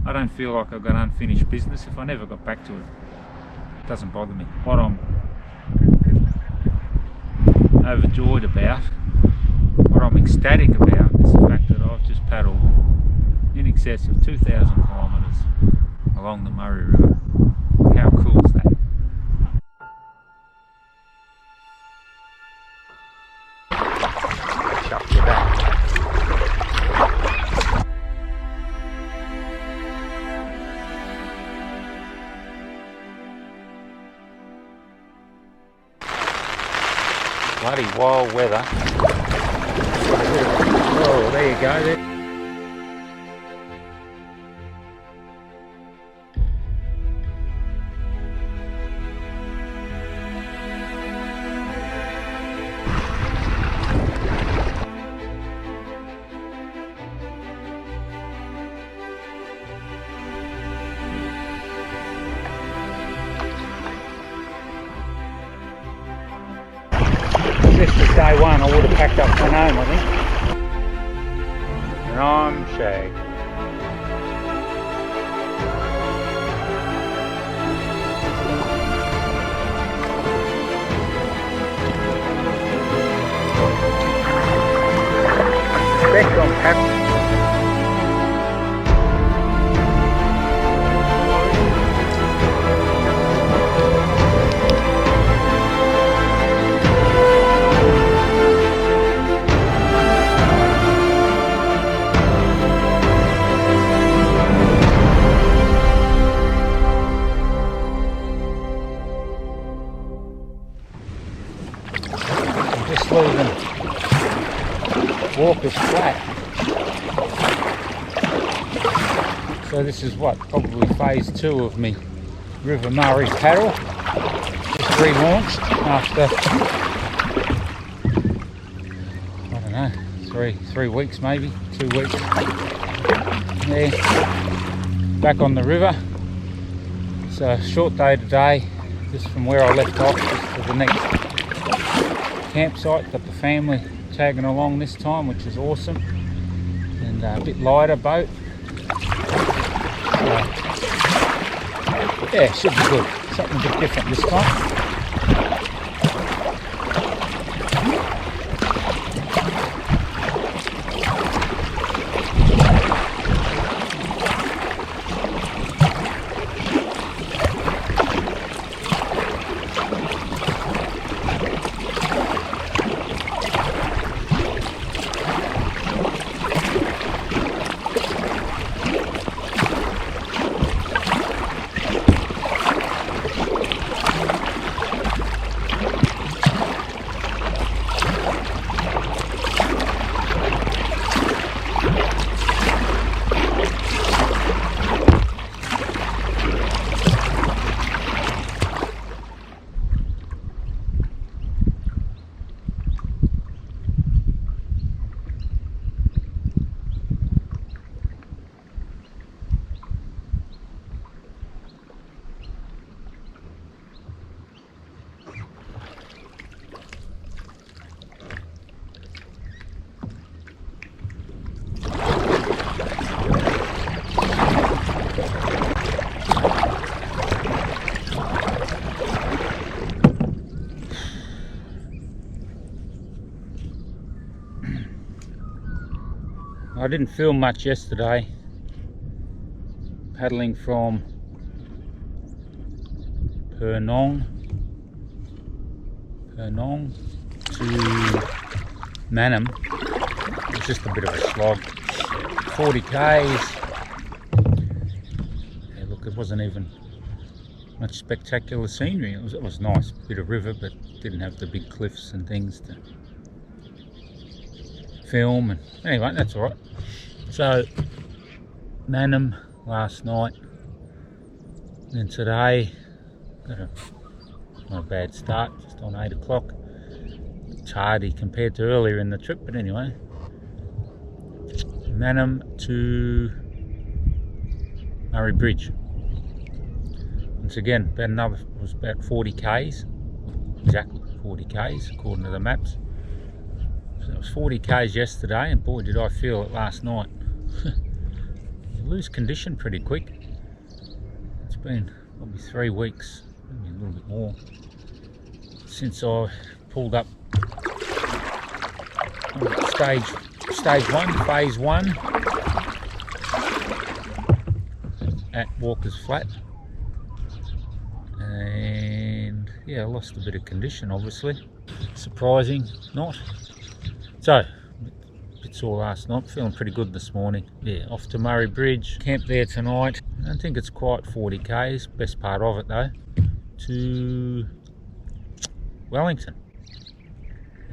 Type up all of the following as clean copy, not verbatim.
I don't feel like I've got unfinished business. If I never got back to it, it doesn't bother me. What I'm overjoyed about, what I'm ecstatic about, is the fact that I've just paddled in excess of 2,000 kilometres along the Murray River. How cool is that? Catch up with that. Bloody wild weather. Oh, there you go. This was day one. I would have packed up and home, I think. And I'm shagged. Back on pack. Just leaving Walker's Flat. So this is what, probably phase 2 of me River Murray paddle. Just relaunched after, I don't know, three weeks maybe, 2 weeks. Yeah, back on the river. It's a short day today, just from where I left off, just to the next campsite. Got the family tagging along this time, which is awesome, and a bit lighter boat. Yeah, should be good. Something a bit different this time. I didn't film much yesterday, paddling from Pernong to Manham. It was just a bit of a slog. 40 k's. Yeah, look, it wasn't even much spectacular scenery. It was nice, bit of river, but didn't have the big cliffs and things to film. And anyway, that's all right. So Manham last night, and today got not a bad start, just on 8 o'clock. It's hardy compared to earlier in the trip, but anyway, Manham to Murray Bridge. Once again, was about 40 k's, exactly 40 k's according to the maps. So it was 40 k's yesterday, and boy did I feel it last night. lose condition pretty quick. It's been probably 3 weeks, maybe a little bit more, since I pulled up stage 1, phase 1 at Walker's Flat, and yeah, I lost a bit of condition, obviously. Surprising, not. So, a bit sore last night, feeling pretty good this morning. Yeah, off to Murray Bridge, camp there tonight. I don't think it's quite 40 k's, best part of it though, to Wellington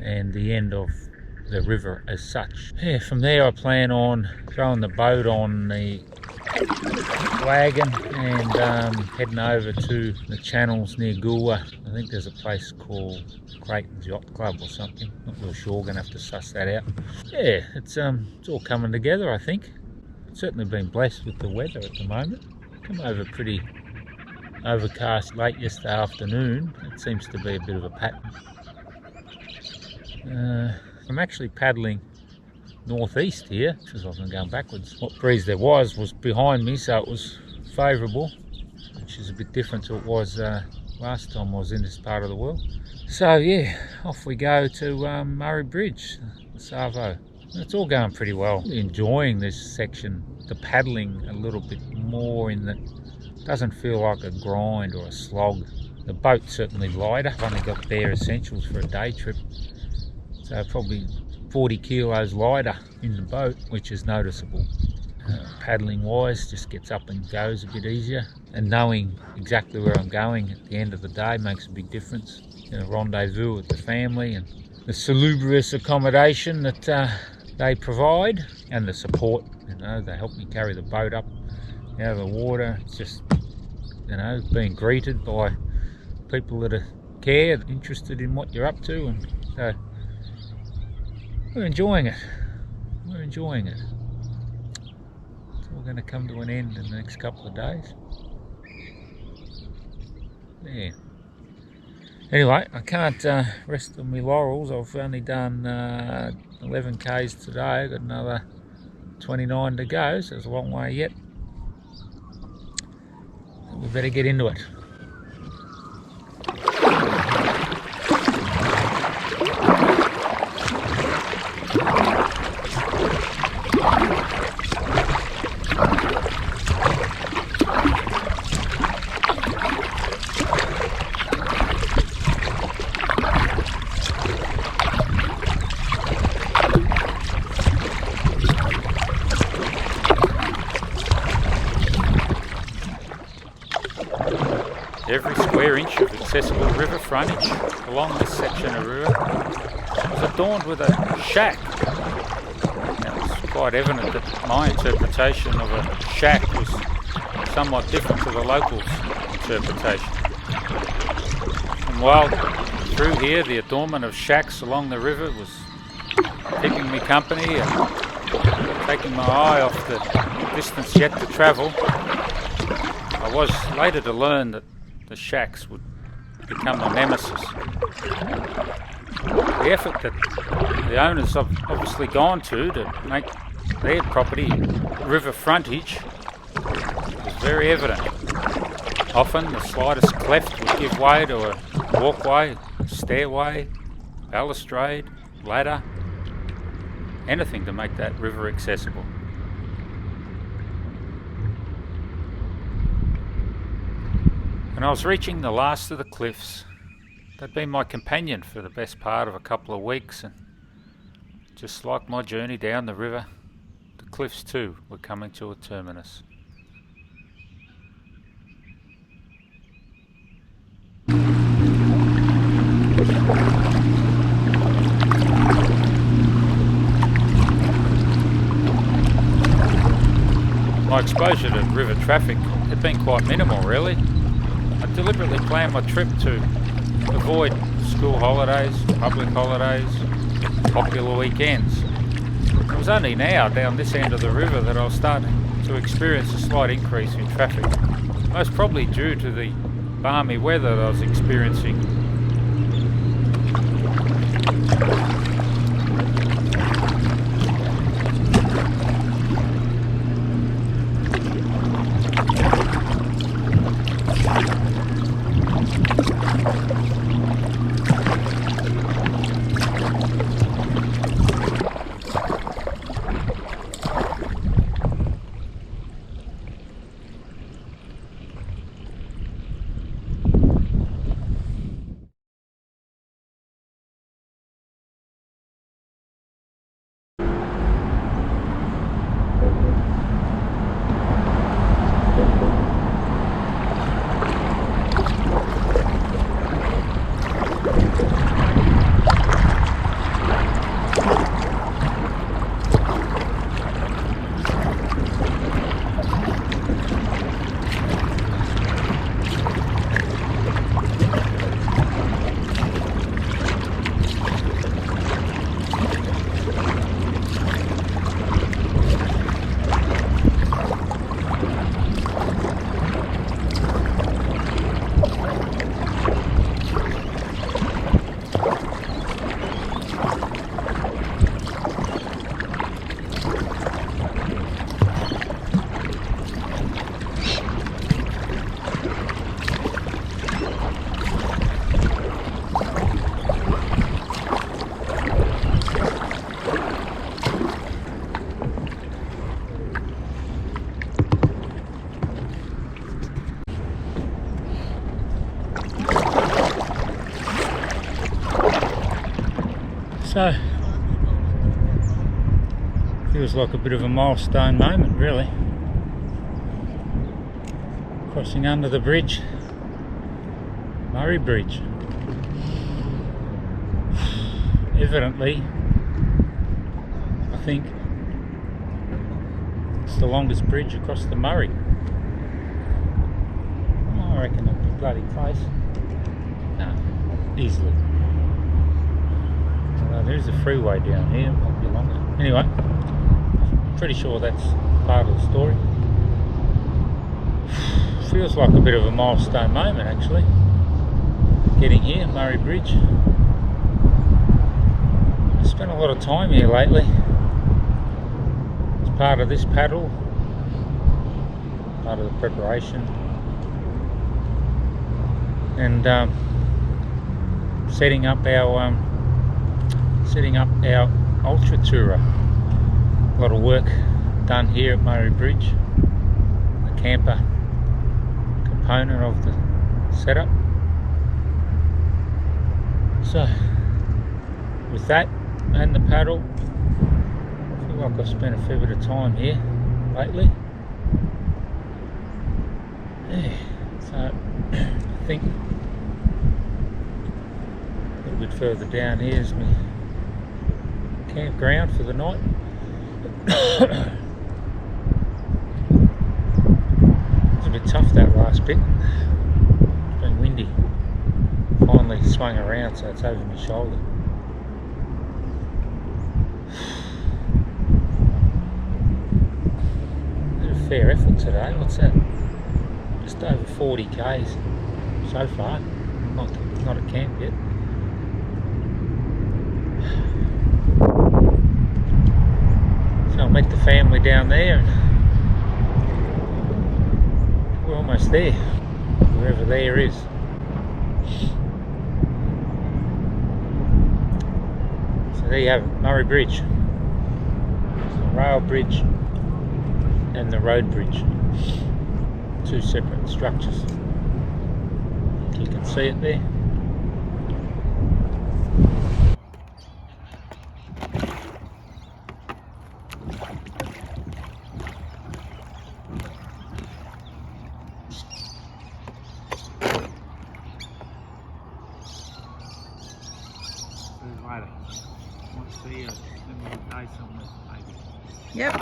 and the end of the river as such. Yeah, from there I plan on throwing the boat on the wagon and heading over to the channels near Goolwa. I think there's a place called Creighton's Yacht Club or something, not real sure, gonna have to suss that out. Yeah, it's all coming together, I think. Certainly been blessed with the weather at the moment. Come over pretty overcast late yesterday afternoon. It seems to be a bit of a pattern. I'm actually paddling northeast here, because I've been going backwards. What breeze there was behind me, so it was favourable, which is a bit different to what it was last time I was in this part of the world. So yeah, off we go to Murray Bridge, the Savo. It's all going pretty well. Really enjoying this section, the paddling a little bit more, in that it doesn't feel like a grind or a slog. The boat's certainly lighter. I've only got bare essentials for a day trip, so probably 40 kilos lighter in the boat, which is noticeable. Paddling wise, just gets up and goes a bit easier, and knowing exactly where I'm going at the end of the day makes a big difference. You know, rendezvous with the family and the salubrious accommodation that they provide, and the support. You know, they help me carry the boat up out of the water. It's just, you know, being greeted by people that are interested in what you're up to, and so we're enjoying it. We're enjoying it. It's all going to come to an end in the next couple of days. Yeah. Anyway, I can't rest on my laurels. I've only done 11 k's today. I've got another 29 to go, so it's a long way yet. We better get into it. Every square inch of accessible river frontage along this section of river was adorned with a shack. Now, it's quite evident that my interpretation of a shack was somewhat different to the locals' interpretation. And while through here the adornment of shacks along the river was keeping me company and taking my eye off the distance yet to travel, I was later to learn that the shacks would become my nemesis. The effort that the owners have obviously gone to make their property river frontage was very evident. Often the slightest cleft would give way to a walkway, stairway, balustrade, ladder, anything to make that river accessible. And I was reaching the last of the cliffs. They'd been my companion for the best part of a couple of weeks, and just like my journey down the river, the cliffs too were coming to a terminus. My exposure to river traffic had been quite minimal, really. I deliberately planned my trip to avoid school holidays, public holidays, popular weekends. It was only now down this end of the river that I was starting to experience a slight increase in traffic, most probably due to the balmy weather that I was experiencing. So, feels like a bit of a milestone moment, really. Crossing under the bridge, Murray Bridge. Evidently, I think it's the longest bridge across the Murray. I reckon it'll be bloody close. No, easily. There's a freeway down here, it might be longer. Anyway, pretty sure that's part of the story. Feels like a bit of a milestone moment, actually. Getting here, Murray Bridge. I spent a lot of time here lately. It's part of this paddle, part of the preparation, and setting up our ultra tourer. A lot of work done here at Murray Bridge, the camper component of the setup. So with that and the paddle, I feel like I've spent a fair bit of time here lately. Yeah, so I think a little bit further down here is my campground for the night. It's a bit tough, that last bit. It's been windy. Finally swung around so it's over my shoulder. Did a fair effort today. What's that? Just over 40 k's so far. Not at camp yet. So I'll meet the family down there, and we're almost there, wherever there is. So there you have it, Murray Bridge. It's the rail bridge and the road bridge, two separate structures. You can see it there. Later. Might see you in the day somewhere, maybe. Yep.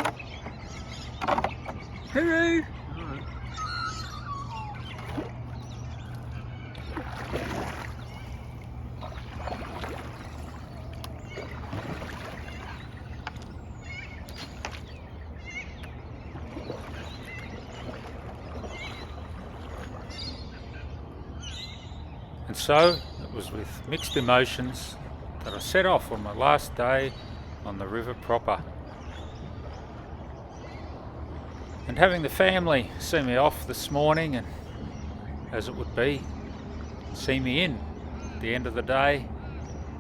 Hooroo! And so it was with mixed emotions that I set off on my last day on the river proper. And having the family see me off this morning, and as it would be, see me in at the end of the day,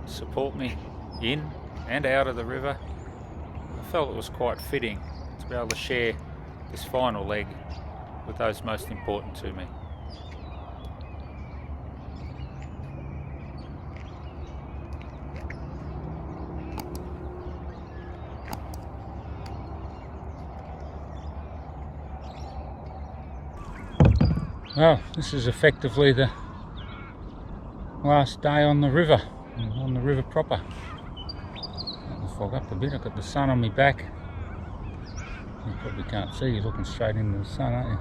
support me in and out of the river, I felt it was quite fitting to be able to share this final leg with those most important to me. Well, this is effectively the last day on the river proper. Let me fog up a bit. I've got the sun on my back. You probably can't see, you're looking straight into the sun, aren't you?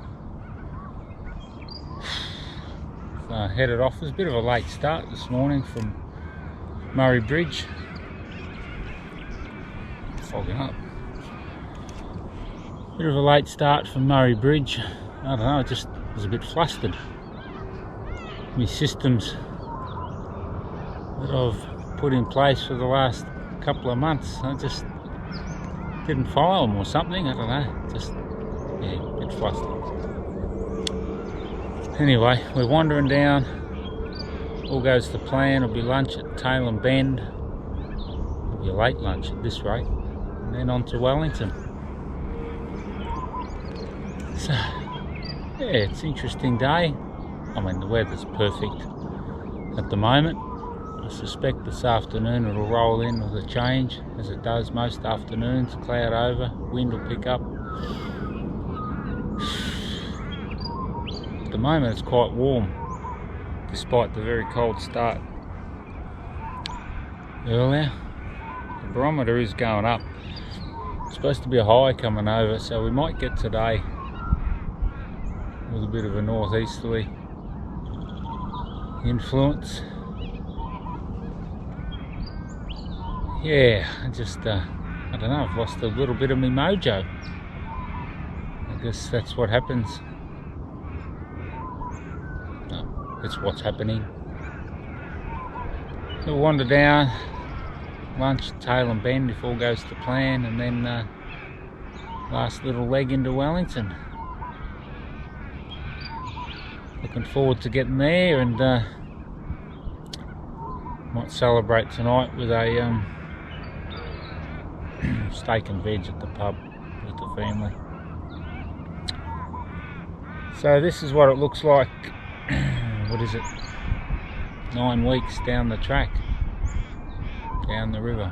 So I headed off. It was a bit of a late start this morning from Murray Bridge. Fogging up. Bit of a late start from Murray Bridge. I don't know, I just was a bit flustered. My systems that I've put in place for the last couple of months, I just didn't follow them or something, I don't know, just, yeah, a bit flustered. Anyway, we're wandering down, all goes to plan. It'll be lunch at Tailem Bend, it'll be a late lunch at this rate, and then on to Wellington. So, yeah, it's an interesting day. I mean, the weather's perfect at the moment. I suspect this afternoon it'll roll in with a change, as it does most afternoons. Cloud over, wind will pick up. At the moment it's quite warm, despite the very cold start earlier. The barometer is going up. It's supposed to be a high coming over, so we might get today with a bit of a northeasterly influence. Yeah, I just, I don't know, I've lost a little bit of my mojo. I guess that's what happens. No, it's what's happening. So we'll wander down, lunch, Tailem Bend if all goes to plan, and then last little leg into Wellington. Looking forward to getting there, and might celebrate tonight with a steak and veg at the pub with the family. So this is what it looks like. What is it? 9 weeks down the track, down the river.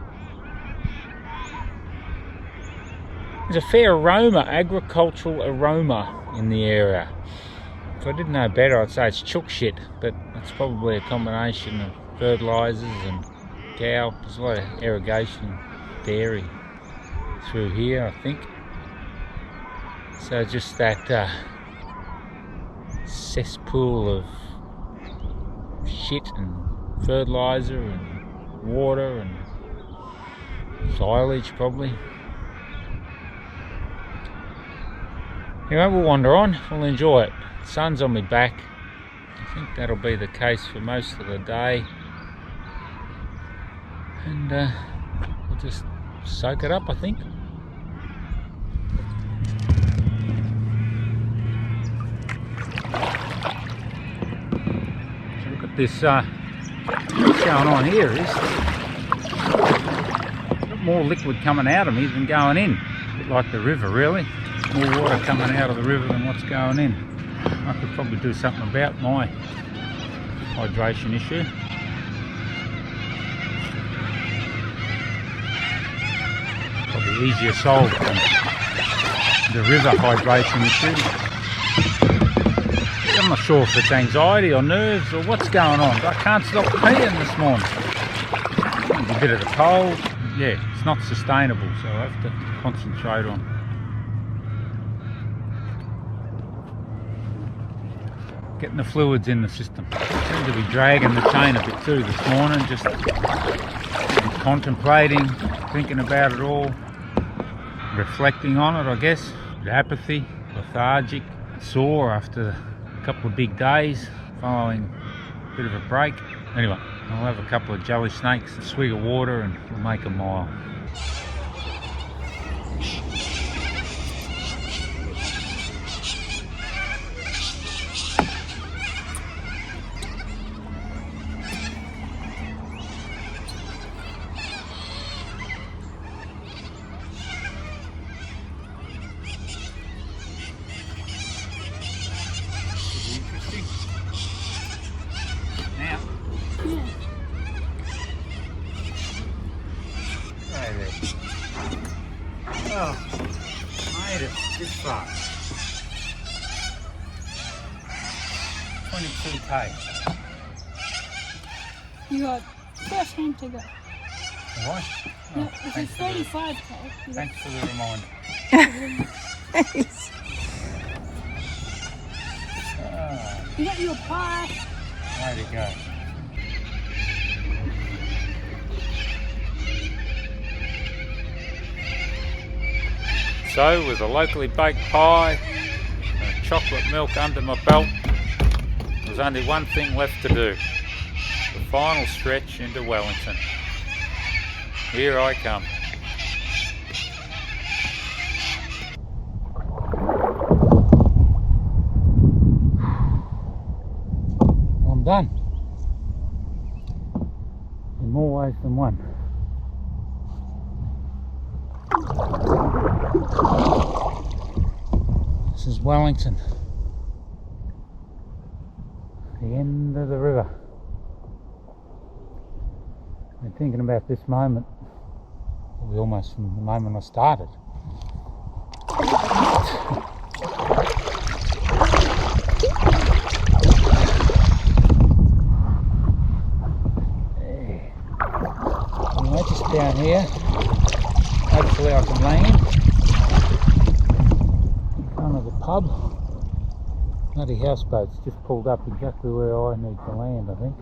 There's a fair aroma, agricultural aroma in the area. If I didn't know better, I'd say it's chook shit, but it's probably a combination of fertilisers and cow. There's a lot of irrigation, dairy through here, I think. So just that cesspool of shit and fertiliser and water and silage probably. Anyway, we'll wander on, we'll enjoy it. The sun's on my back. I think that'll be the case for most of the day. And we'll just soak it up, I think. So look at this, what's going on here is got more liquid coming out of me than going in. A bit like the river, really. More water coming out of the river than what's going in. I could probably do something about my hydration issue. Probably easier solved than the river hydration issue. I'm not sure if it's anxiety or nerves or what's going on, but I can't stop peeing this morning. A bit of the cold. Yeah, it's not sustainable, so I have to concentrate on getting the fluids in the system. I seem to be dragging the chain a bit too this morning, just contemplating, thinking about it all, reflecting on it, I guess. Apathy, lethargic, sore after a couple of big days, following a bit of a break. Anyway, I'll have a couple of jelly snakes, a swig of water, and we'll make a mile. Now, right there. 22k. You got 13 to go. What? No, this is 35k. Thanks for the reminder. You got your pass. Way to go. So, with a locally baked pie and chocolate milk under my belt, there's only one thing left to do. The final stretch into Wellington. Here I come. I'm done. In more ways than one. This is Wellington. The end of the river. I've been thinking about this moment, probably almost from the moment I started. Anyway, just down here, hopefully I can land in front of the pub. Bloody houseboats just pulled up exactly where I need to land, I think.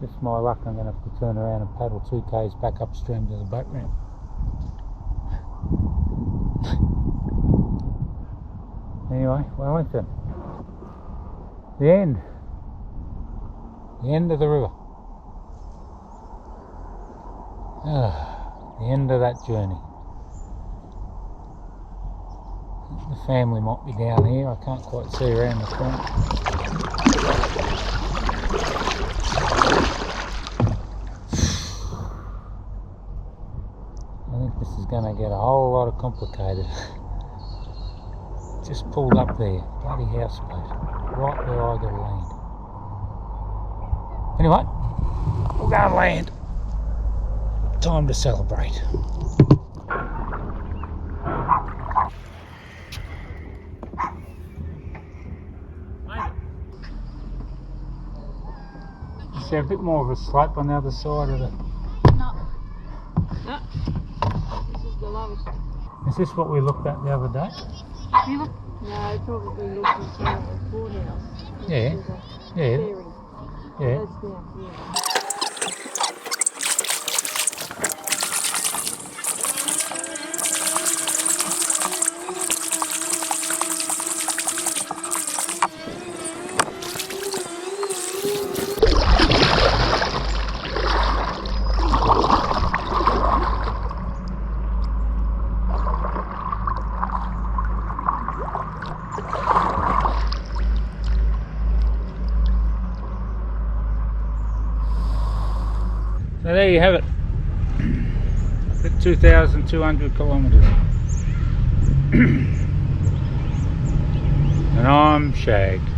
Just my luck, I'm going to have to turn around and paddle 2 k's back upstream to the boat ramp. Anyway, Wellington. The end. The end of the river. The end of that journey. The family might be down here, I can't quite see around the front. I think this is going to get a whole lot of complicated. Just pulled up there, bloody houseboat, right where I got to land. Anyway, we'll go and land. Time to celebrate. Is there a bit more of a slope on the other side of the... No. No. This is the lowest. Is this what we looked at the other day? You look? No, probably looking for a courthouse. Yeah. Yeah. Yeah. That's down here. So there you have it. 2,200 kilometres. And I'm shagged.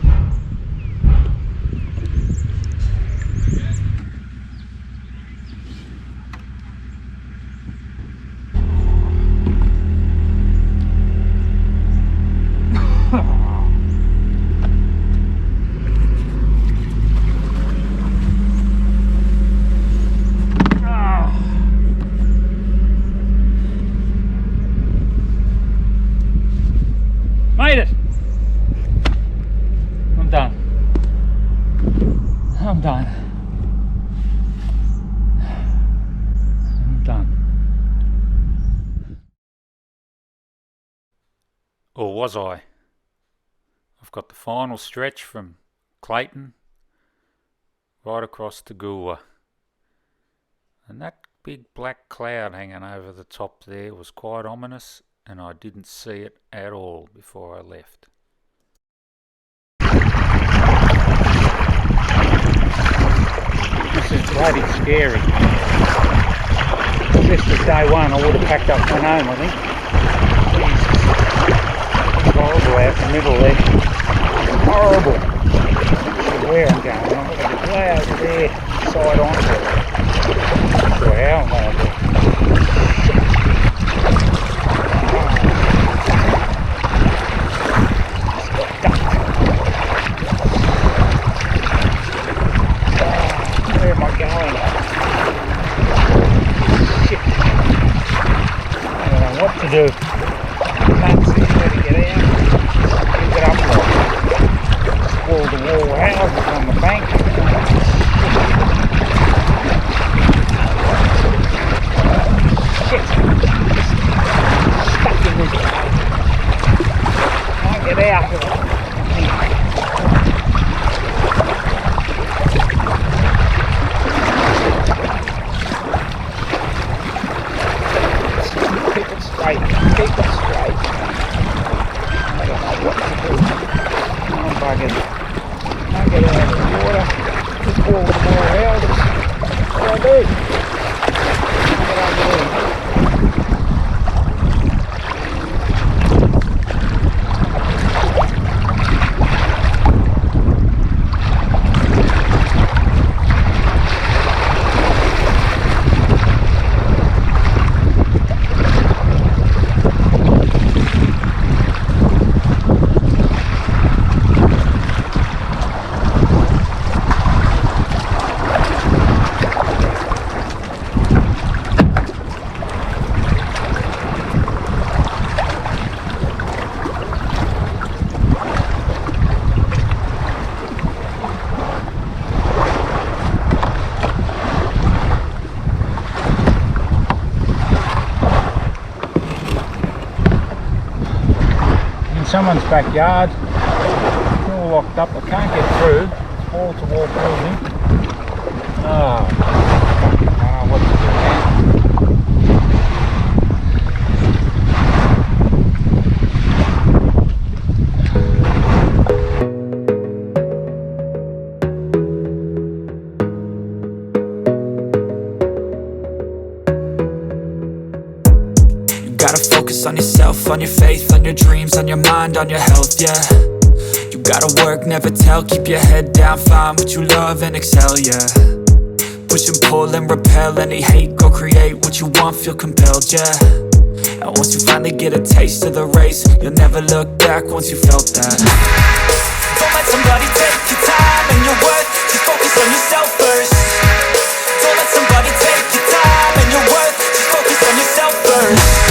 Made it! I'm done. I'm done. I'm done. Or was I? I've got the final stretch from Clayton right across to Goolwa. And that big black cloud hanging over the top there was quite ominous, and I didn't see it at all before I left. This is bloody scary. If this was day one, I would have packed up and went home, I think. Jesus. It's horrible out in the middle there. It's horrible. This is where I'm going. I've got to go way over there, side on to it. So how am I doing? out of it. Keep it straight. Keep it straight. I don't know what to do. Come on, buggers. Can't get out of the water. Just pull the more out. What do I do? Get over there. Someone's backyard, it's all locked up, I can't get through, it's wall to wall building. Oh, I don't know what to do now. Gotta focus on yourself, on your faith, on your dreams, on your mind, on your health, yeah. You gotta work, never tell, keep your head down, find what you love and excel, yeah. Push and pull and repel any hate, go create what you want, feel compelled, yeah. And once you finally get a taste of the race, you'll never look back once you felt that. Don't let somebody take your time and your worth, just focus on yourself first. Don't let somebody take your time and your worth, just focus on yourself first.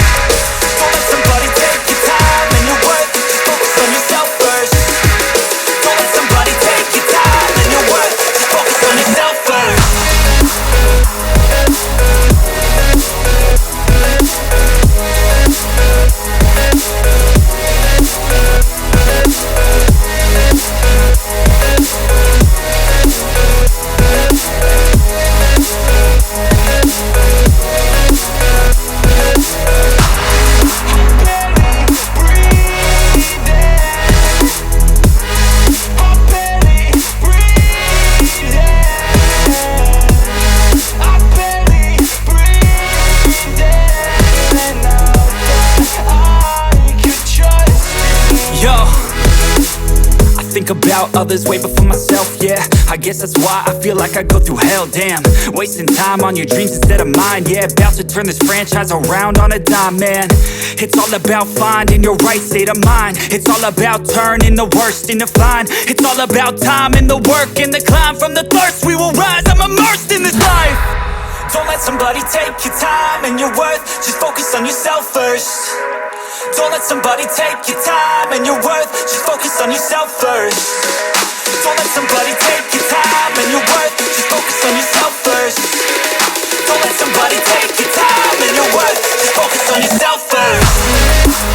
Think about others way before myself, yeah. I guess that's why I feel like I go through hell, damn. Wasting time on your dreams instead of mine, yeah. About to turn this franchise around on a dime, man. It's all about finding your right state of mind. It's all about turning the worst into fine. It's all about time and the work and the climb. From the thirst we will rise, I'm immersed in this life. Don't let somebody take your time and your worth, just focus on yourself first. Don't let somebody take your time and your worth, just focus on yourself first. Don't let somebody take your time and your worth, just focus on yourself first. Don't let somebody take your time and your worth, just focus on yourself first.